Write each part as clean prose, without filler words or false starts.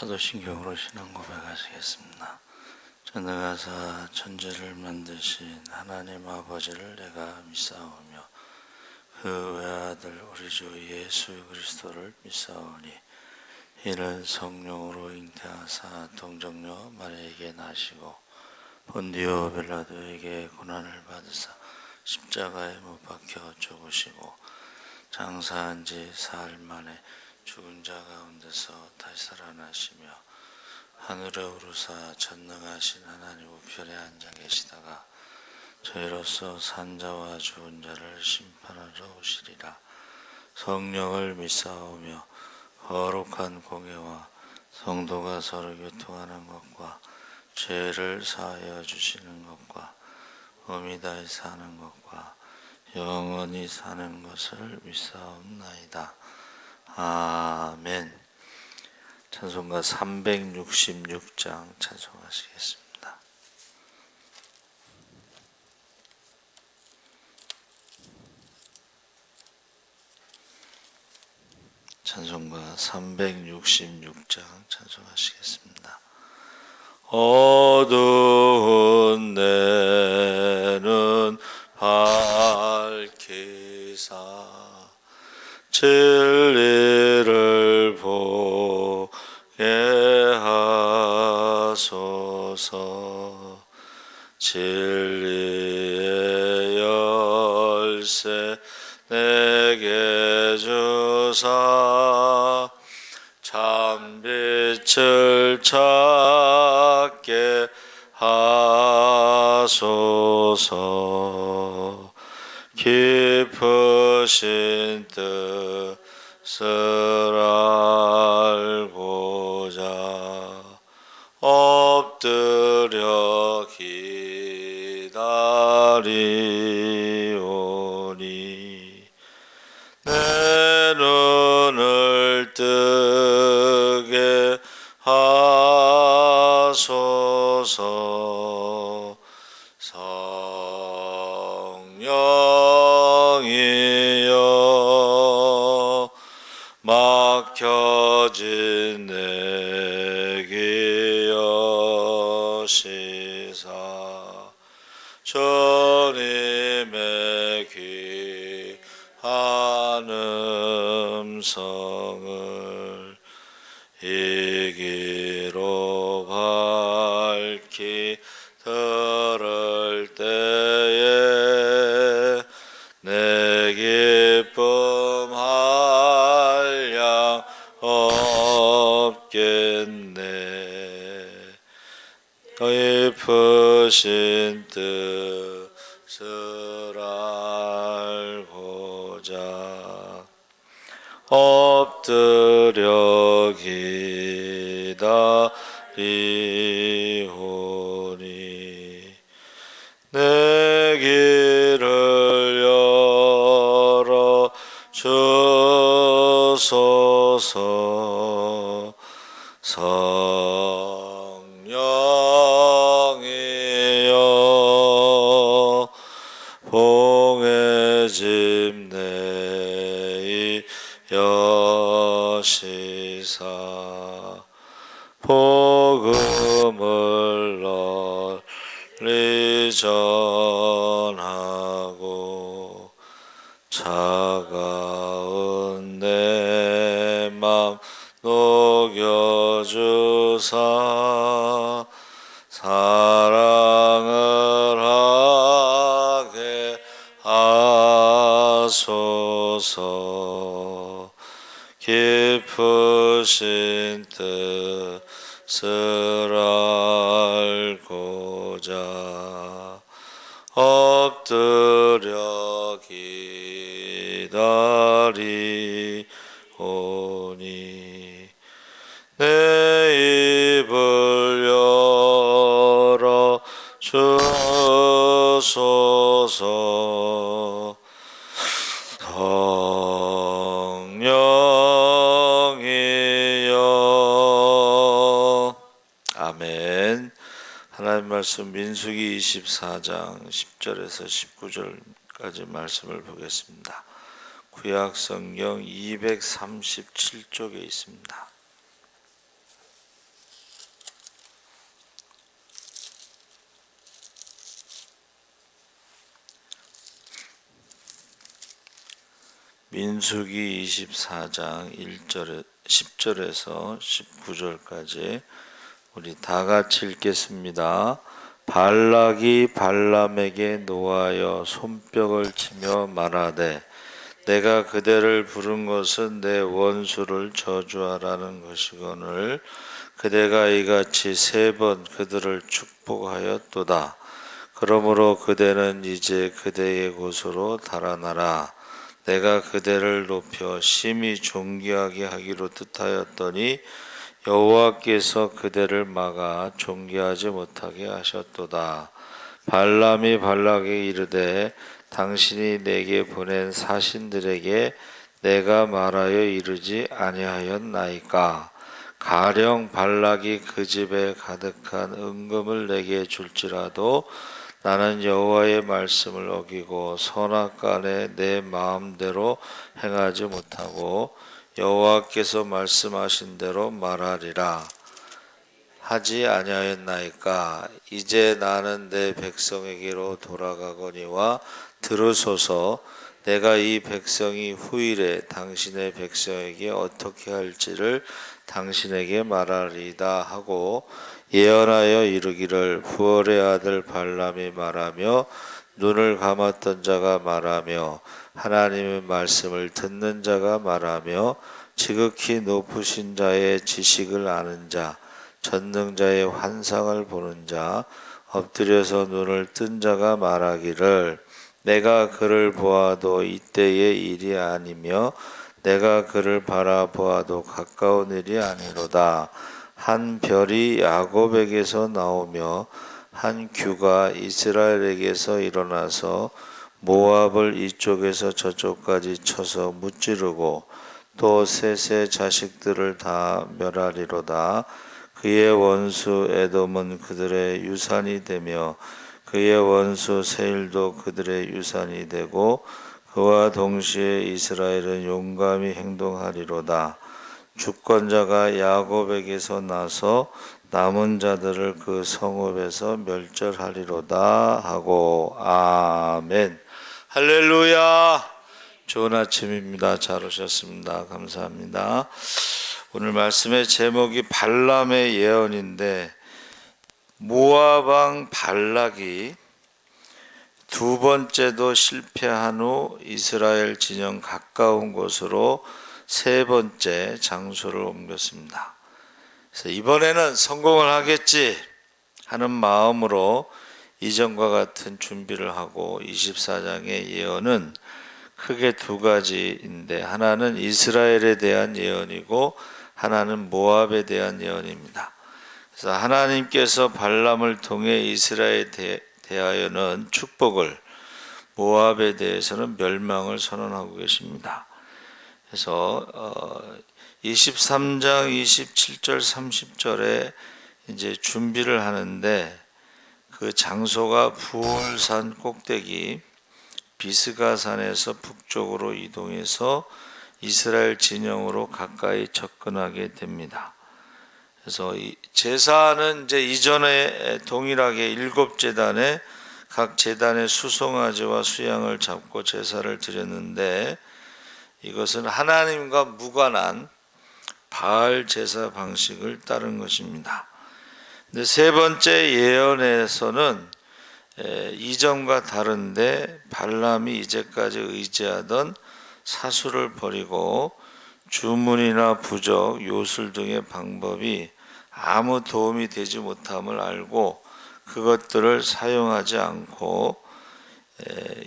사도신경으로 신앙 고백하시겠습니다. 전능하사 천지를 만드신 하나님 아버지를 내가 믿사오며 그 외아들 우리 주 예수 그리스도를 믿사오니 이는 성령으로 잉태하사 동정녀 마리아에게 나시고 본디오 빌라도에게 고난을 받으사 십자가에 못 박혀 죽으시고 장사한 지 사흘 만에 죽은 자 가운데서 다시 살아나시며 하늘에 오르사 전능하신 하나님 우편에 앉아 계시다가 저희로서 산자와 죽은 자를 심판하러 오시리라. 성령을 믿사오며 거룩한 공예와 성도가 서로 교통하는 것과 죄를 사하여 주시는 것과 몸이 다히 사는 것과 영원히 사는 것을 믿사옵나이다. 아멘. 찬송가 366장 찬송하시겠습니다. 찬송가 366장 찬송하시겠습니다. 어두운 내 눈 밝히사 진리를 보게 하소서. 진리의 열쇠 내게 주사 참빛을 찾게 하소서. 깊으신 뜻을 알고자 엎드려 기다리오니 내 눈을 뜨게 하소서. 성령이여 막혀진 내 귀 여시사 주님의 귀한 음성을 이 귀로 밝히 들을 때에 내 기쁨 한량 없겠네. 깊으신 뜻을 알고자 엎드려 기다리오니 내 길을 열어 주소서. 성령이여 봉의 집 내이 여시사 복음을 널리 전하고 차가운 내 맘 녹여주사 사랑을 하게 하소서. 깊으신 뜻을 알고자 엎드려 기다리오니 내 입을 열어 주소서. 성령이여. 아멘. 하나님 말씀 민수기 24장 10절에서 19절까지 말씀을 보겠습니다. 구약 성경 237쪽에 있습니다. 민수기 24장 10절에서 19절까지 우리 다 같이 읽겠습니다. 발락이 발람에게 노하여 손뼉을 치며 말하되 내가 그대를 부른 것은 내 원수를 저주하라는 것이거늘 그대가 이같이 3번 그들을 축복하였도다. 그러므로 그대는 이제 그대의 곳으로 달아나라. 내가 그대를 높여 심히 존귀하게 하기로 뜻하였더니 여호와께서 그대를 막아 존귀하지 못하게 하셨도다. 발람이 발락에게 이르되 당신이 내게 보낸 사신들에게 내가 말하여 이르지 아니하였나이까. 가령 발락이 그 집에 가득한 은금을 내게 줄지라도 나는 여호와의 말씀을 어기고 선악간에 내 마음대로 행하지 못하고 여호와께서 말씀하신 대로 말하리라 하지 아니하였나이까. 이제 나는 내 백성에게로 돌아가거니와 들으소서. 내가 이 백성이 후일에 당신의 백성에게 어떻게 할지를 당신에게 말하리이다 하고 예언하여 이르기를 부올의 아들 발람이 말하며 눈을 감았던 자가 말하며 하나님의 말씀을 듣는 자가 말하며 지극히 높으신 자의 지식을 아는 자 전능자의 환상을 보는 자 엎드려서 눈을 뜬 자가 말하기를 내가 그를 보아도 이때의 일이 아니며 내가 그를 바라보아도 가까운 일이 아니로다. 한 별이 야곱에게서 나오며 한 규가 이스라엘에게서 일어나서 모압을 이쪽에서 저쪽까지 쳐서 무찌르고 또 셋의 자식들을 다 멸하리로다. 그의 원수 에돔은 그들의 유산이 되며 그의 원수 세일도 그들의 유산이 되고 그와 동시에 이스라엘은 용감히 행동하리로다. 주권자가 야곱에게서 나서 남은 자들을 그 성읍에서 멸절하리로다 하고 아멘. 할렐루야. 좋은 아침입니다. 잘 오셨습니다. 감사합니다. 오늘 말씀의 제목이 발람의 예언인데 모압 왕 발락이 두 번째도 실패한 후 이스라엘 진영 가까운 곳으로 3번째 장소를 옮겼습니다. 그래서 이번에는 성공을 하겠지 하는 마음으로 이전과 같은 준비를 하고 24장의 예언은 크게 2가지인데 하나는 이스라엘에 대한 예언이고 하나는 모압에 대한 예언입니다. 그래서 하나님께서 발람을 통해 이스라엘에 대하여는 축복을, 모압에 대해서는 멸망을 선언하고 계십니다. 그래서 23장 27절 30절에 이제 준비를 하는데 그 장소가 부올산 꼭대기 비스가산에서 북쪽으로 이동해서 이스라엘 진영으로 가까이 접근하게 됩니다. 그래서 이 제사는 이제 이전에 동일하게 7제단에 각 제단의 수송아지와 수양을 잡고 제사를 드렸는데 이것은 하나님과 무관한 바알 제사 방식을 따른 것입니다. 근데 3번째 예언에서는 이전과 다른데 발람이 이제까지 의지하던 사수를 버리고 주문이나 부적, 요술 등의 방법이 아무 도움이 되지 못함을 알고 그것들을 사용하지 않고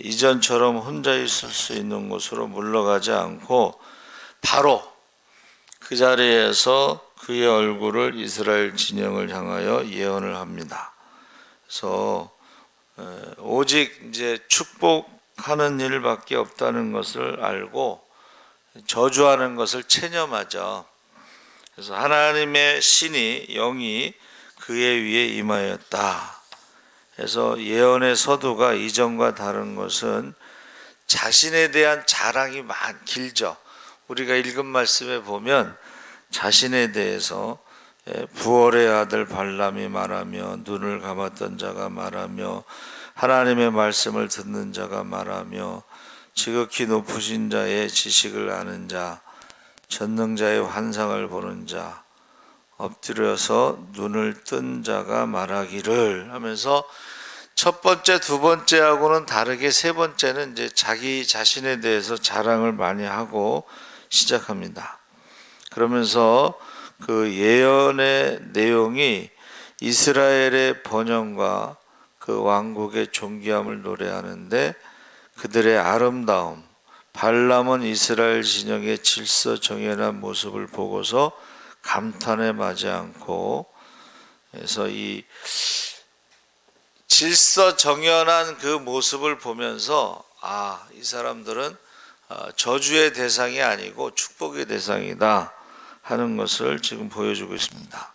이전처럼 혼자 있을 수 있는 곳으로 물러가지 않고 바로 그 자리에서 그의 얼굴을 이스라엘 진영을 향하여 예언을 합니다. 그래서 오직 이제 축복하는 일밖에 없다는 것을 알고 저주하는 것을 체념하죠. 그래서 하나님의 신이 영이 그의 위에 임하였다. 그래서 예언의 서두가 이전과 다른 것은 자신에 대한 자랑이 길죠. 우리가 읽은 말씀에 보면 자신에 대해서 부올의 아들 발람이 말하며 눈을 감았던 자가 말하며 하나님의 말씀을 듣는 자가 말하며 지극히 높으신 자의 지식을 아는 자, 전능자의 환상을 보는 자, 엎드려서 눈을 뜬 자가 말하기를 하면서 첫 번째, 두 번째하고는 다르게 세 번째는 이제 자기 자신에 대해서 자랑을 많이 하고 시작합니다. 그러면서 그 예언의 내용이 이스라엘의 번영과 그 왕국의 존귀함을 노래하는데 그들의 아름다움, 발람은 이스라엘 진영의 질서정연한 모습을 보고서 감탄에 마지 않고, 그래서 이 질서정연한 그 모습을 보면서 이 사람들은 저주의 대상이 아니고 축복의 대상이다 하는 것을 지금 보여주고 있습니다.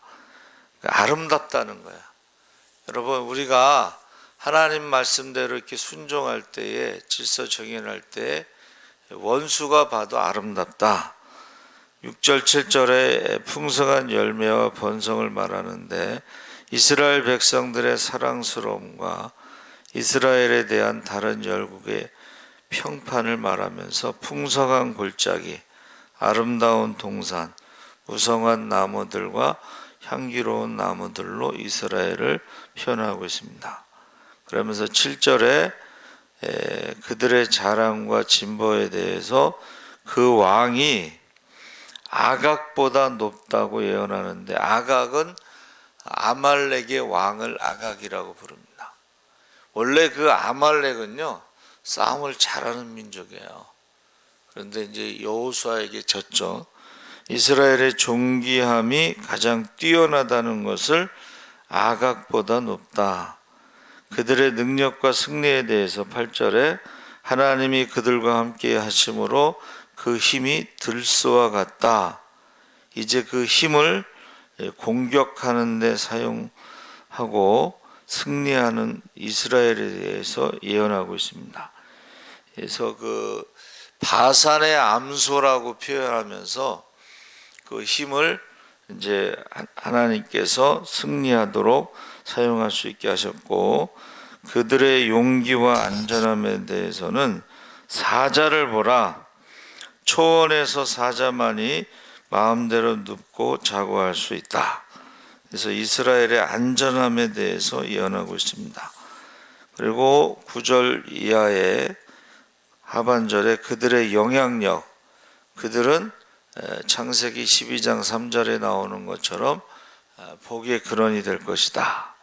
아름답다는 거야. 여러분, 우리가 하나님 말씀대로 이렇게 순종할 때에, 질서정연할 때에 원수가 봐도 아름답다. 6절 7절에 풍성한 열매와 번성을 말하는데 이스라엘 백성들의 사랑스러움과 이스라엘에 대한 다른 열국의 평판을 말하면서 풍성한 골짜기, 아름다운 동산, 무성한 나무들과 향기로운 나무들로 이스라엘을 표현하고 있습니다. 그러면서 7절에 그들의 자랑과 진보에 대해서 그 왕이 아각보다 높다고 예언하는데, 아각은 아말렉의 왕을 아각이라고 부릅니다. 원래 그 아말렉은요, 싸움을 잘하는 민족이에요. 그런데 이제 여호수아에게 졌죠. 이스라엘의 존귀함이 가장 뛰어나다는 것을 아각보다 높다. 그들의 능력과 승리에 대해서 8절에 하나님이 그들과 함께 하심으로 그 힘이 들소와 같다. 이제 그 힘을 공격하는 데 사용하고 승리하는 이스라엘에 대해서 예언하고 있습니다. 그래서 그 바산의 암소라고 표현하면서 그 힘을 이제 하나님께서 승리하도록 사용할 수 있게 하셨고, 그들의 용기와 안전함에 대해서는 사자를 보라. 초원에서 사자만이 마음대로 눕고 자고 할 수 있다. 그래서 이스라엘의 안전함에 대해서 예언하고 있습니다. 그리고 9절 이하의 하반절에 그들의 영향력, 그들은 창세기 12장 3절에 나오는 것처럼 복의 근원이 될 것이다.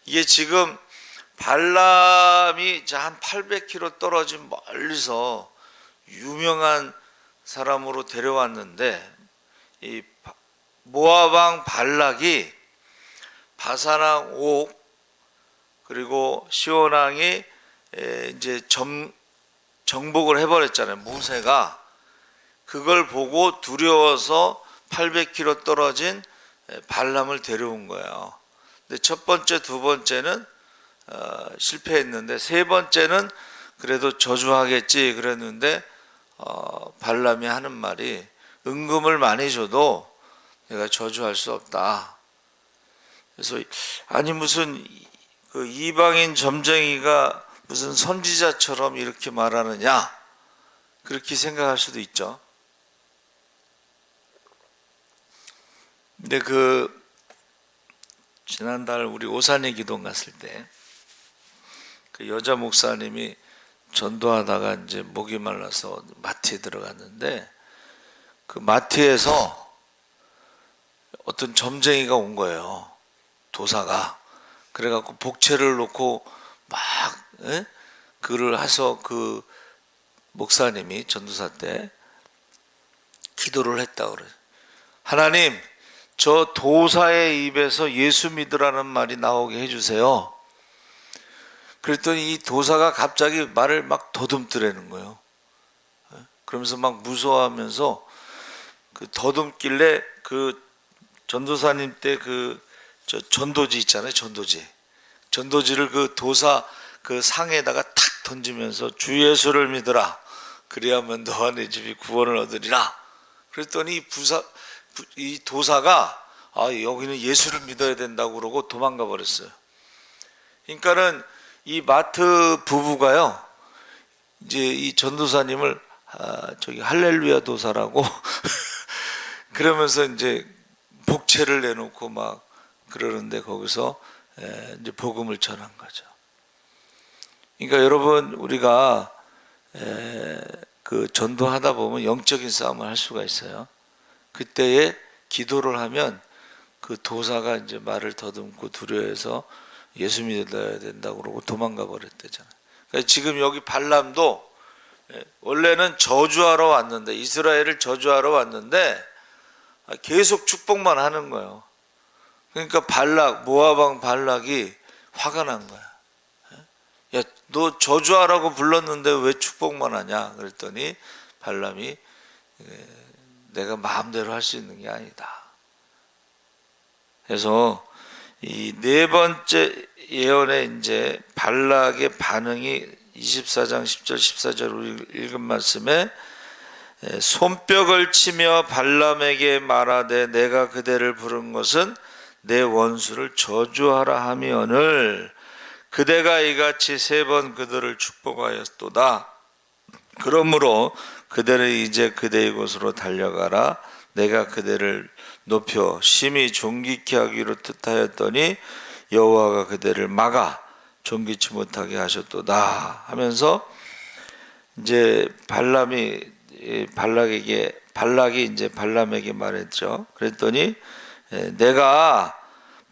이게 지금 발람이 한 800km 떨어진 멀리서 유명한 사람으로 데려왔는데, 이 모압 왕 발락이 바산 왕 옥 그리고 시온 왕이 이제 정복을 해버렸잖아요. 모세가 그걸 보고 두려워서 800km 떨어진 발람을 데려온 거예요. 근데 첫 번째, 두 번째는 실패했는데 세 번째는 그래도 저주하겠지 그랬는데 발람이 하는 말이 은금을 많이 줘도 내가 저주할 수 없다. 그래서 아니 무슨 그 이방인 점쟁이가 무슨 선지자처럼 이렇게 말하느냐, 그렇게 생각할 수도 있죠. 근데 그 지난달 우리 오산의 기도 갔을 때 그 여자 목사님이 전도하다가 이제 목이 말라서 마트에 들어갔는데, 그 마트에서 어떤 점쟁이가 온 거예요. 도사가. 그래갖고 복채를 놓고 막 그를 해서 그 목사님이 전도사 때 기도를 했다 그래. 하나님, 저 도사의 입에서 예수 믿으라는 말이 나오게 해주세요. 그랬더니 이 도사가 갑자기 말을 막 더듬더라는 거예요. 그러면서 막 무서워하면서 그 더듬길래 그 전도사님 때 그 저 전도지 있잖아요. 전도지를 그 도사 그 상에다가 탁 던지면서 주 예수를 믿으라. 그리하면 너와 내 집이 구원을 얻으리라. 그랬더니 이 도사가 여기는 예수를 믿어야 된다고 그러고 도망가 버렸어요. 그러니까는 이 마트 부부가요, 이제 이 전도사님을 저기 할렐루야 도사라고 그러면서 이제 복채를 내놓고 막 그러는데 거기서 이제 복음을 전한 거죠. 그러니까 여러분 우리가 그 전도하다 보면 영적인 싸움을 할 수가 있어요. 그때에 기도를 하면 그 도사가 이제 말을 더듬고 두려워해서 예수 믿어야 된다고 그러고 도망가 버렸대잖아요. 그러니까 지금 여기 발람도 원래는 저주하러 왔는데, 이스라엘을 저주하러 왔는데 계속 축복만 하는 거예요. 그러니까 모압 왕 발락이 화가 난 거야. 야, 너 저주하라고 불렀는데 왜 축복만 하냐? 그랬더니 발람이 내가 마음대로 할 수 있는 게 아니다. 그래서 이 네 번째 예언에 이제 발락의 반응이 24장 10절 14절 우리 읽은 말씀에 손뼉을 치며 발람에게 말하되 내가 그대를 부른 것은 내 원수를 저주하라 함이오늘 그대가 이같이 3번 그들을 축복하였도다. 그러므로 그대는 이제 그대의 곳으로 달려가라. 내가 그대를 높여 심히 존귀케 하기로 뜻하였더니 여호와가 그대를 막아 존귀치 못하게 하셨도다 하면서 이제 발락이 이제 발람에게 말했죠. 그랬더니 내가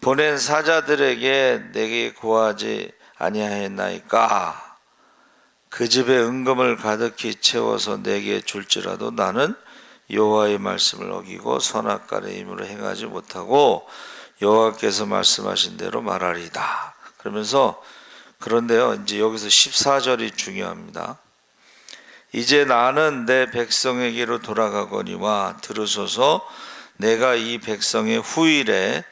보낸 사자들에게 내게 고하지 아니하였나이까? 그 집에 은금을 가득히 채워서 내게 줄지라도 나는 여호와의 말씀을 어기고 선악간의 힘으로 행하지 못하고 여호와께서 말씀하신 대로 말하리다. 그러면서 그런데요, 이제 여기서 14절이 중요합니다. 이제 나는 내 백성에게로 돌아가거니와 들으소서. 내가 이 백성의 후일에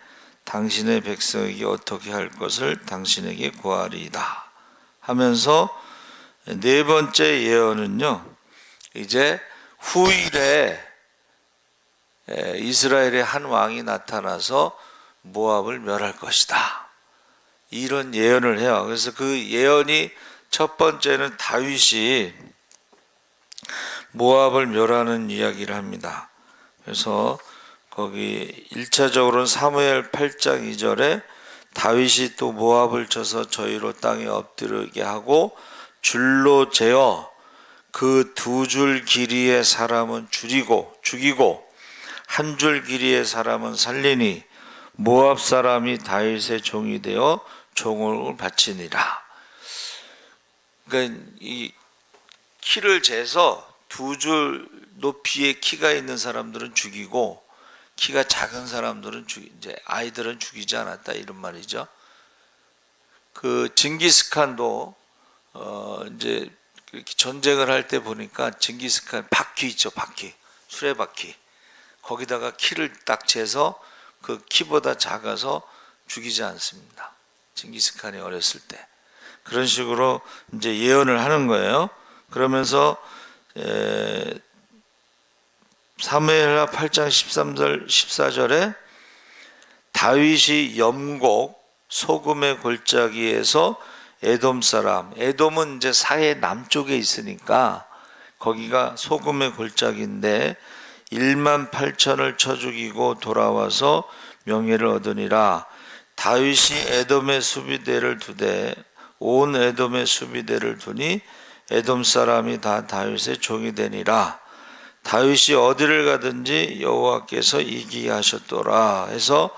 당신의 백성에게 어떻게 할 것을 당신에게 구하리이다 하면서 네 번째 예언은요, 이제 후일에 이스라엘의 한 왕이 나타나서 모압을 멸할 것이다, 이런 예언을 해요. 그래서 그 예언이 첫 번째는 다윗이 모압을 멸하는 이야기를 합니다. 그래서 거기 1차적으로는 사무엘 8장 2절에 다윗이 또 모압을 쳐서 저희로 땅에 엎드리게 하고 줄로 재어 그 2줄 길이의 사람은 죽이고 한 줄 길이의 사람은 살리니 모압 사람이 다윗의 종이 되어 종을 바치니라. 그러니까 이 키를 재서 2줄 높이의 키가 있는 사람들은 죽이고 키가 작은 사람들은 이제 아이들은 죽이지 않았다, 이런 말이죠. 그 징기스칸도 이제 전쟁을 할 때 보니까 징기스칸 바퀴 있죠, 바퀴, 수레바퀴, 거기다가 키를 딱 재서 그 키보다 작아서 죽이지 않습니다. 징기스칸이 어렸을 때 그런 식으로 이제 예언을 하는 거예요. 그러면서 사무엘하 8장 13절 14절에 다윗이 염곡 소금의 골짜기에서 에돔 사람, 에돔은 이제 사해 남쪽에 있으니까 거기가 소금의 골짜기인데 1만 8천을 쳐 죽이고 돌아와서 명예를 얻으니라. 다윗이 에돔의 수비대를 두되 온 에돔의 수비대를 두니 에돔 사람이 다 다윗의 종이 되니라. 다윗이 어디를 가든지 여호와께서 이기게 하셨더라 해서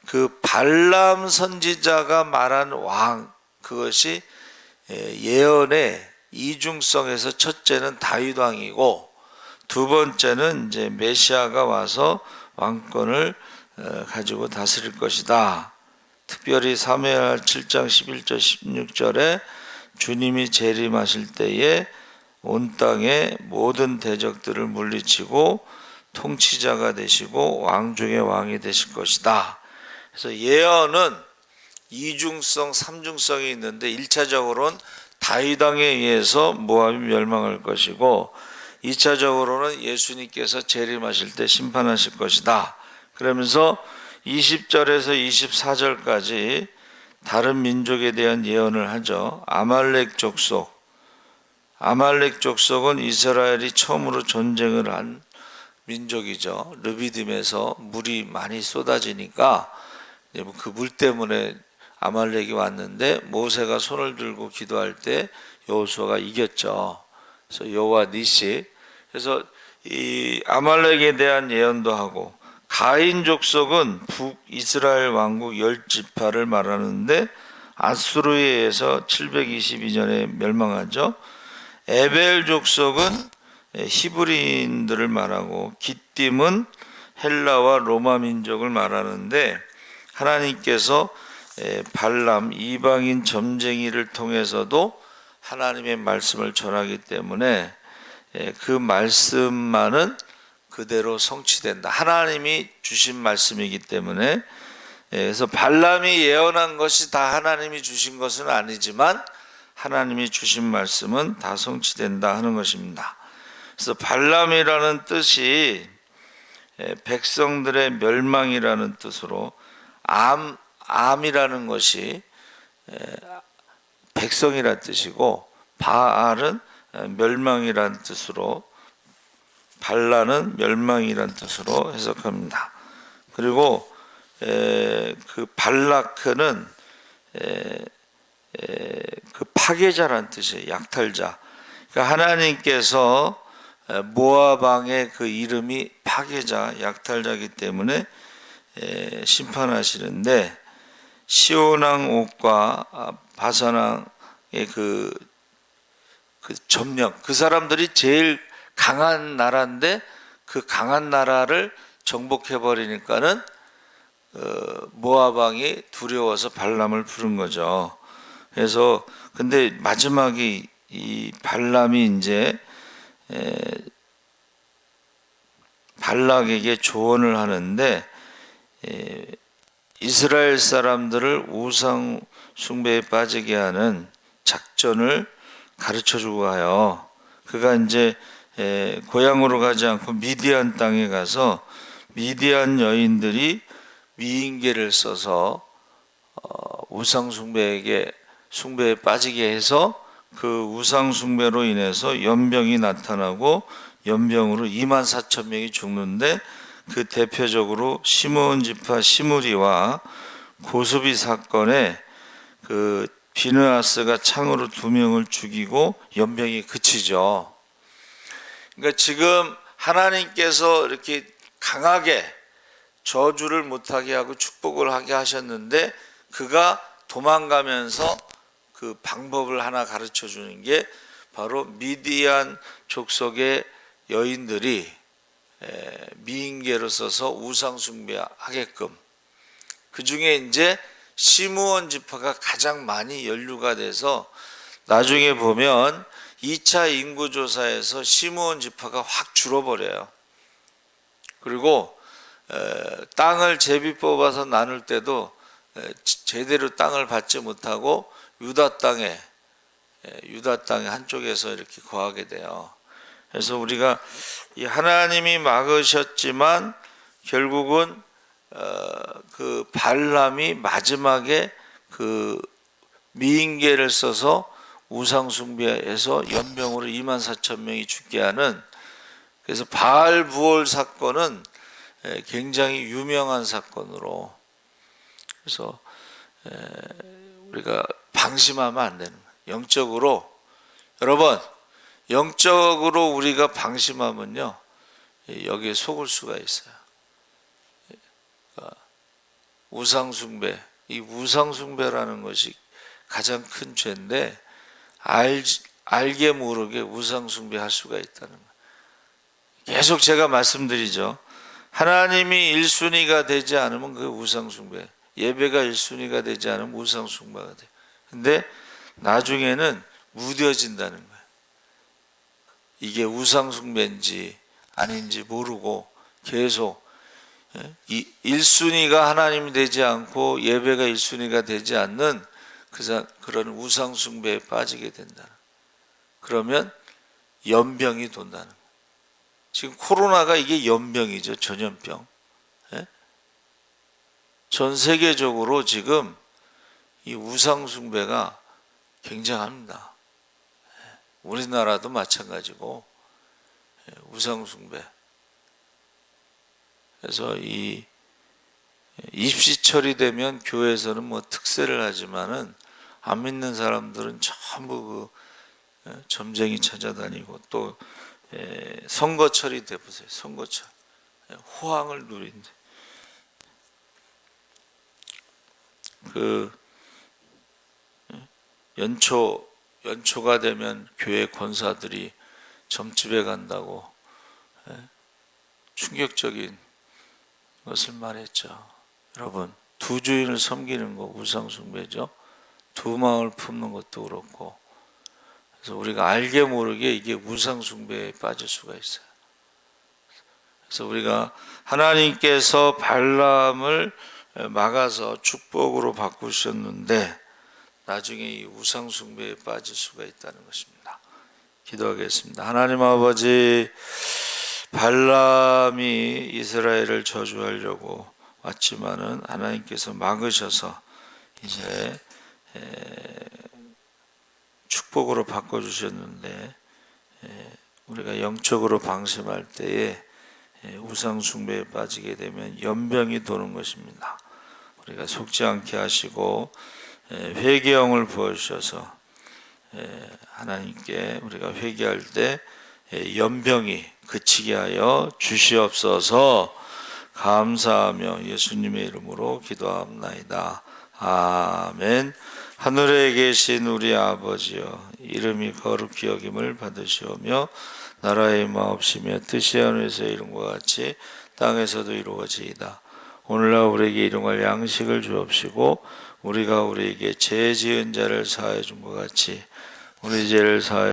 그 발람 선지자가 말한 왕, 그것이 예언의 이중성에서 첫째는 다윗 왕이고 두 번째는 이제 메시아가 와서 왕권을 가지고 다스릴 것이다. 특별히 사무엘 7장 11절 16절에 주님이 재림하실 때에 온 땅의 모든 대적들을 물리치고 통치자가 되시고 왕 중의 왕이 되실 것이다. 그래서 예언은 이중성, 삼중성이 있는데 1차적으로는 다윗 왕에 의해서 모압이 멸망할 것이고 2차적으로는 예수님께서 재림하실 때 심판하실 것이다. 그러면서 20절에서 24절까지 다른 민족에 대한 예언을 하죠. 아말렉 족속, 아말렉 족속은 이스라엘이 처음으로 전쟁을 한 민족이죠. 르비딤에서 물이 많이 쏟아지니까 그 물 때문에 아말렉이 왔는데 모세가 손을 들고 기도할 때 여호수아가 이겼죠. 그래서 여호와 니시. 그래서 이 아말렉에 대한 예언도 하고, 가인 족속은 북이스라엘 왕국 열 지파를 말하는데 아수르에 의해서 722년에 멸망하죠. 에벨 족속은 히브리인들을 말하고, 기띔은 헬라와 로마 민족을 말하는데 하나님께서 발람 이방인 점쟁이를 통해서도 하나님의 말씀을 전하기 때문에 그 말씀만은 그대로 성취된다. 하나님이 주신 말씀이기 때문에. 그래서 발람이 예언한 것이 다 하나님이 주신 것은 아니지만 하나님이 주신 말씀은 다 성취된다 하는 것입니다. 그래서 발람이라는 뜻이 백성들의 멸망이라는 뜻으로, 암이라는 것이 백성이라는 뜻이고, 바알은 멸망이라는 뜻으로, 발라는 멸망이라는 뜻으로 해석합니다. 그리고 그 발라크는 그 파괴자라는 뜻이에요. 약탈자. 그러니까 하나님께서 모압 왕의 그 이름이 파괴자, 약탈자이기 때문에 심판하시는데, 시온왕 옥과 바산왕의 그 점령, 그 사람들이 제일 강한 나라인데 그 강한 나라를 정복해 버리니까는 모압 왕이 두려워서 발람을 부른 거죠. 그래서 근데 마지막에 이 발람이 이제 발락에게 조언을 하는데, 이스라엘 사람들을 우상 숭배에 빠지게 하는 작전을 가르쳐 주고 가요. 그가 이제 고향으로 가지 않고 미디안 땅에 가서 미디안 여인들이 미인계를 써서 우상 숭배에 빠지게 해서 그 우상 숭배로 인해서 연병이 나타나고 연병으로 24,000명이 죽는데, 그 대표적으로 시므온 지파 시므리와 고수비 사건에 그 비느하스가 창으로 2명을 죽이고 연병이 그치죠. 그러니까 지금 하나님께서 이렇게 강하게 저주를 못하게 하고 축복을 하게 하셨는데, 그가 도망가면서 그 방법을 하나 가르쳐 주는 게 바로 미디안 족속의 여인들이 미인계로 써서 우상 숭배하게끔, 그 중에 이제 시므온 지파가 가장 많이 연루가 돼서 나중에 보면 2차 인구조사에서 시므온 지파가 확 줄어버려요. 그리고 땅을 제비 뽑아서 나눌 때도 제대로 땅을 받지 못하고 유다 땅에 한쪽에서 이렇게 거하게 돼요. 그래서 우리가 이 하나님이 막으셨지만 결국은 그 발람이 마지막에 그 미인계를 써서 우상 숭배해서 연병으로 24,000명이 죽게 하는, 그래서 바알 부올 사건은 굉장히 유명한 사건으로, 그래서 우리가 방심하면 안 되는 거예요. 영적으로, 여러분, 영적으로 우리가 방심하면요 여기에 속을 수가 있어요. 우상숭배, 이 우상숭배라는 것이 가장 큰 죄인데 알게 모르게 우상숭배할 수가 있다는 거예요. 계속 제가 말씀드리죠. 하나님이 1순위가 되지 않으면 그게 우상숭배, 예배가 1순위가 되지 않으면 우상숭배가 돼요. 근데 나중에는 무뎌진다는 거예요. 이게 우상숭배인지 아닌지 모르고 계속 1순위가 하나님이 되지 않고 예배가 1순위가 되지 않는 그런 우상숭배에 빠지게 된다. 그러면 연병이 돈다는 거예요. 지금 코로나가 이게 연병이죠. 전염병. 전 세계적으로 지금 이 우상숭배가 굉장합니다. 우리나라도 마찬가지고 우상 숭배. 그래서 이 입시철이 되면 교회에서는 뭐 특세를 하지만은 안 믿는 사람들은 전부 그 점쟁이 찾아다니고 또 선거철이 돼 보세요. 선거철 호황을 누린대. 그 연초가 되면 교회 권사들이 점집에 간다고 충격적인 것을 말했죠. 여러분, 두 주인을 섬기는 거 우상 숭배죠. 두 마음을 품는 것도 그렇고. 그래서 우리가 알게 모르게 이게 우상 숭배에 빠질 수가 있어요. 그래서 우리가 하나님께서 발람을 막아서 축복으로 바꾸셨는데 나중에 이 우상 숭배에 빠질 수가 있다는 것입니다. 기도하겠습니다. 하나님 아버지, 발람이 이스라엘을 저주하려고 왔지만은 하나님께서 막으셔서 이제 축복으로 바꿔주셨는데 우리가 영적으로 방심할 때에 우상 숭배에 빠지게 되면 연병이 도는 것입니다. 우리가 속지 않게 하시고 회개형을 부어주셔서 하나님께 우리가 회개할 때 연병이 그치게 하여 주시옵소서. 감사하며 예수님의 이름으로 기도합나이다. 아멘. 하늘에 계신 우리 아버지여, 이름이 거룩히 여김을 받으시오며 나라의 마옵시며 뜻이 하늘에서 이룬과 같이 땅에서도 이루어지이다. 오늘날 우리에게 일용할 양식을 주옵시고 우리가 우리에게 죄 지은 자를 사하여 준 것 같이 우리 죄를 사하여